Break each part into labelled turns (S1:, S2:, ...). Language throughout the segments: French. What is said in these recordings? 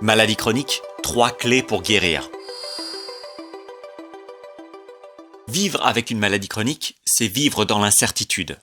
S1: Maladie chronique, 3 clés pour guérir. Vivre avec une maladie chronique, c'est vivre dans l'incertitude.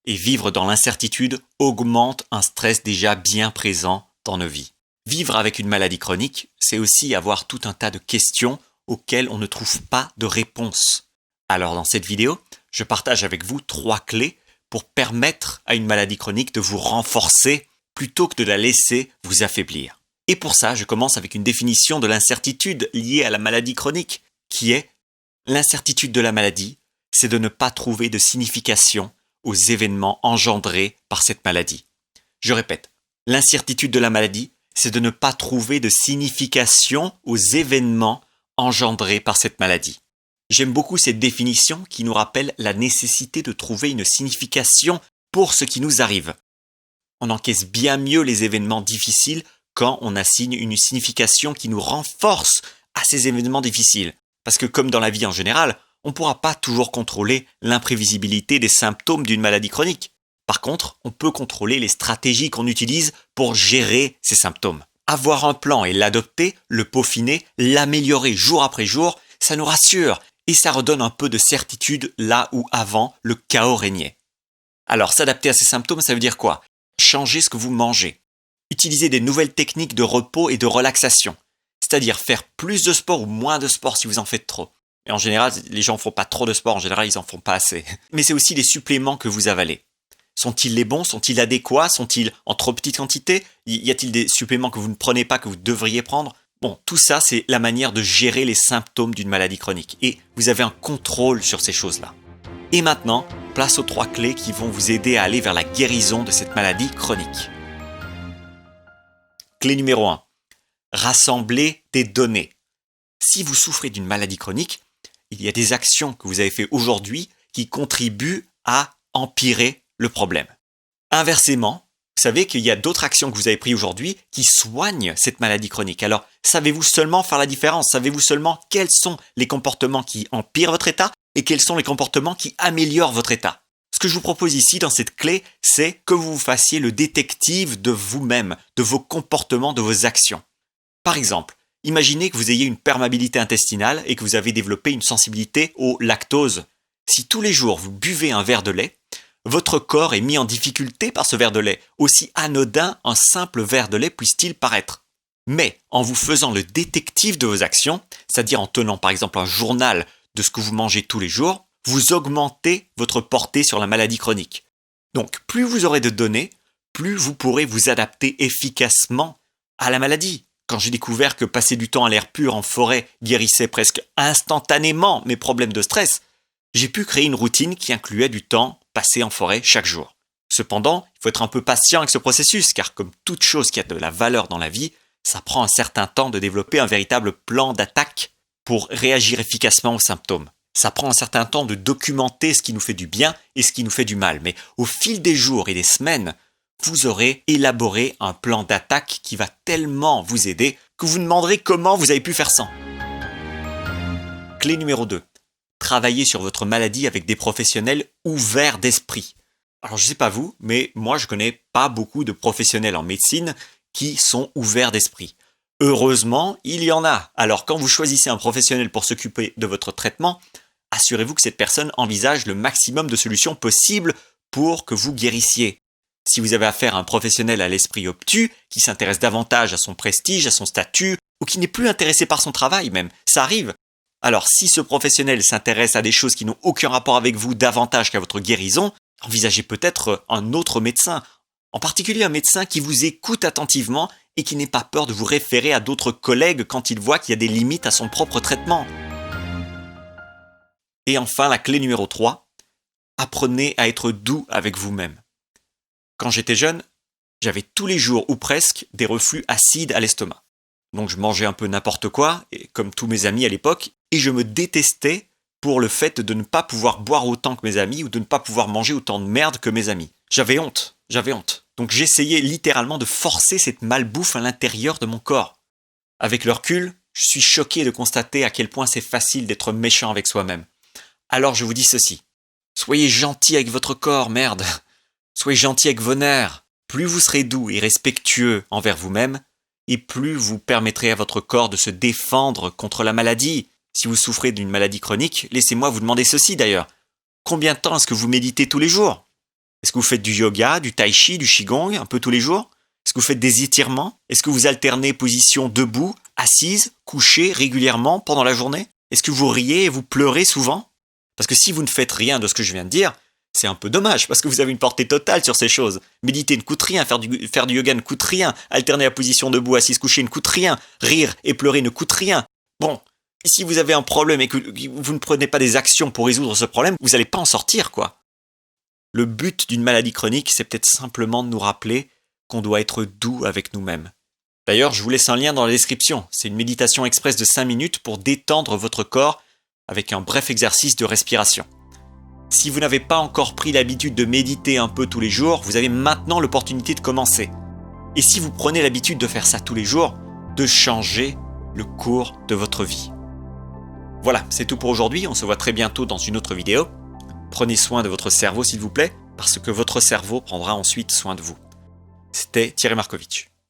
S1: Et vivre dans l'incertitude augmente un stress déjà bien présent dans nos vies. Vivre avec une maladie chronique, c'est aussi avoir tout un tas de questions auxquelles on ne trouve pas de réponse. Alors dans cette vidéo, je partage avec vous 3 clés pour permettre à une maladie chronique de vous renforcer plutôt que de la laisser vous affaiblir. Et pour ça, je commence avec une définition de l'incertitude liée à la maladie chronique, qui est l'incertitude de la maladie, c'est de ne pas trouver de signification aux événements engendrés par cette maladie. Je répète, l'incertitude de la maladie, c'est de ne pas trouver de signification aux événements engendrés par cette maladie. J'aime beaucoup cette définition qui nous rappelle la nécessité de trouver une signification pour ce qui nous arrive. On encaisse bien mieux les événements difficiles quand on assigne une signification qui nous renforce à ces événements difficiles. Parce que comme dans la vie en général, on ne pourra pas toujours contrôler l'imprévisibilité des symptômes d'une maladie chronique. Par contre, on peut contrôler les stratégies qu'on utilise pour gérer ces symptômes. Avoir un plan et l'adopter, le peaufiner, l'améliorer jour après jour, ça nous rassure et ça redonne un peu de certitude là où avant le chaos régnait. Alors, s'adapter à ces symptômes, ça veut dire quoi ? Changer ce que vous mangez. Utiliser des nouvelles techniques de repos et de relaxation. C'est-à-dire faire plus de sport ou moins de sport si vous en faites trop. Et en général, les gens ne font pas trop de sport, en général, ils en font pas assez. Mais c'est aussi les suppléments que vous avalez. Sont-ils les bons ? Sont-ils adéquats ? Sont-ils en trop petite quantité ? Y a-t-il des suppléments que vous ne prenez pas, que vous devriez prendre ? Bon, tout ça, c'est la manière de gérer les symptômes d'une maladie chronique. Et vous avez un contrôle sur ces choses-là. Et maintenant, place aux 3 clés qui vont vous aider à aller vers la guérison de cette maladie chronique. Clé numéro 1. Rassembler des données. Si vous souffrez d'une maladie chronique, il y a des actions que vous avez faites aujourd'hui qui contribuent à empirer le problème. Inversement, vous savez qu'il y a d'autres actions que vous avez prises aujourd'hui qui soignent cette maladie chronique. Alors, savez-vous seulement faire la différence ? Savez-vous seulement quels sont les comportements qui empirent votre état et quels sont les comportements qui améliorent votre état ? Ce que je vous propose ici dans cette clé, c'est que vous fassiez le détective de vous-même, de vos comportements, de vos actions. Par exemple, imaginez que vous ayez une perméabilité intestinale et que vous avez développé une sensibilité au lactose. Si tous les jours vous buvez un verre de lait, votre corps est mis en difficulté par ce verre de lait, aussi anodin un simple verre de lait puisse-t-il paraître. Mais en vous faisant le détective de vos actions, c'est-à-dire en tenant par exemple un journal de ce que vous mangez tous les jours, vous augmentez votre portée sur la maladie chronique. Donc plus vous aurez de données, plus vous pourrez vous adapter efficacement à la maladie. Quand j'ai découvert que passer du temps à l'air pur en forêt guérissait presque instantanément mes problèmes de stress, j'ai pu créer une routine qui incluait du temps passé en forêt chaque jour. Cependant, il faut être un peu patient avec ce processus, car comme toute chose qui a de la valeur dans la vie, ça prend un certain temps de développer un véritable plan d'attaque pour réagir efficacement aux symptômes. Ça prend un certain temps de documenter ce qui nous fait du bien et ce qui nous fait du mal. Mais au fil des jours et des semaines, vous aurez élaboré un plan d'attaque qui va tellement vous aider que vous vous demanderez comment vous avez pu faire sans. Clé numéro 2. Travaillez sur votre maladie avec des professionnels ouverts d'esprit. Alors je ne sais pas vous, mais moi je ne connais pas beaucoup de professionnels en médecine qui sont ouverts d'esprit. Heureusement, il y en a. Alors quand vous choisissez un professionnel pour s'occuper de votre traitement, assurez-vous que cette personne envisage le maximum de solutions possibles pour que vous guérissiez. Si vous avez affaire à un professionnel à l'esprit obtus, qui s'intéresse davantage à son prestige, à son statut, ou qui n'est plus intéressé par son travail même, ça arrive. Alors si ce professionnel s'intéresse à des choses qui n'ont aucun rapport avec vous davantage qu'à votre guérison, envisagez peut-être un autre médecin, en particulier un médecin qui vous écoute attentivement et qui n'ait pas peur de vous référer à d'autres collègues quand il voit qu'il y a des limites à son propre traitement. Et enfin, la clé numéro 3, apprenez à être doux avec vous-même. Quand j'étais jeune, j'avais tous les jours ou presque des reflux acides à l'estomac. Donc je mangeais un peu n'importe quoi, et comme tous mes amis à l'époque, et je me détestais pour le fait de ne pas pouvoir boire autant que mes amis ou de ne pas pouvoir manger autant de merde que mes amis. J'avais honte. Donc j'essayais littéralement de forcer cette malbouffe à l'intérieur de mon corps. Avec le recul, je suis choqué de constater à quel point c'est facile d'être méchant avec soi-même. Alors je vous dis ceci. Soyez gentil avec votre corps, merde. Soyez gentil avec vos nerfs. Plus vous serez doux et respectueux envers vous-même, et plus vous permettrez à votre corps de se défendre contre la maladie. Si vous souffrez d'une maladie chronique, laissez-moi vous demander ceci d'ailleurs. Combien de temps est-ce que vous méditez tous les jours? Est-ce que vous faites du yoga, du tai chi, du qigong un peu tous les jours? Est-ce que vous faites des étirements? Est-ce que vous alternez position debout, assise, couchée régulièrement pendant la journée? Est-ce que vous riez et vous pleurez souvent? Parce que si vous ne faites rien de ce que je viens de dire, c'est un peu dommage parce que vous avez une portée totale sur ces choses. Méditer ne coûte rien, faire du yoga ne coûte rien, alterner la position debout, assise, couchée ne coûte rien, rire et pleurer ne coûte rien. Bon, si vous avez un problème et que vous ne prenez pas des actions pour résoudre ce problème, vous n'allez pas en sortir, quoi. Le but d'une maladie chronique, c'est peut-être simplement de nous rappeler qu'on doit être doux avec nous-mêmes. D'ailleurs, je vous laisse un lien dans la description. C'est une méditation express de 5 minutes pour détendre votre corps avec un bref exercice de respiration. Si vous n'avez pas encore pris l'habitude de méditer un peu tous les jours, vous avez maintenant l'opportunité de commencer. Et si vous prenez l'habitude de faire ça tous les jours, de changer le cours de votre vie. Voilà, c'est tout pour aujourd'hui. On se voit très bientôt dans une autre vidéo. Prenez soin de votre cerveau s'il vous plaît, parce que votre cerveau prendra ensuite soin de vous. C'était Thierry Markovitch.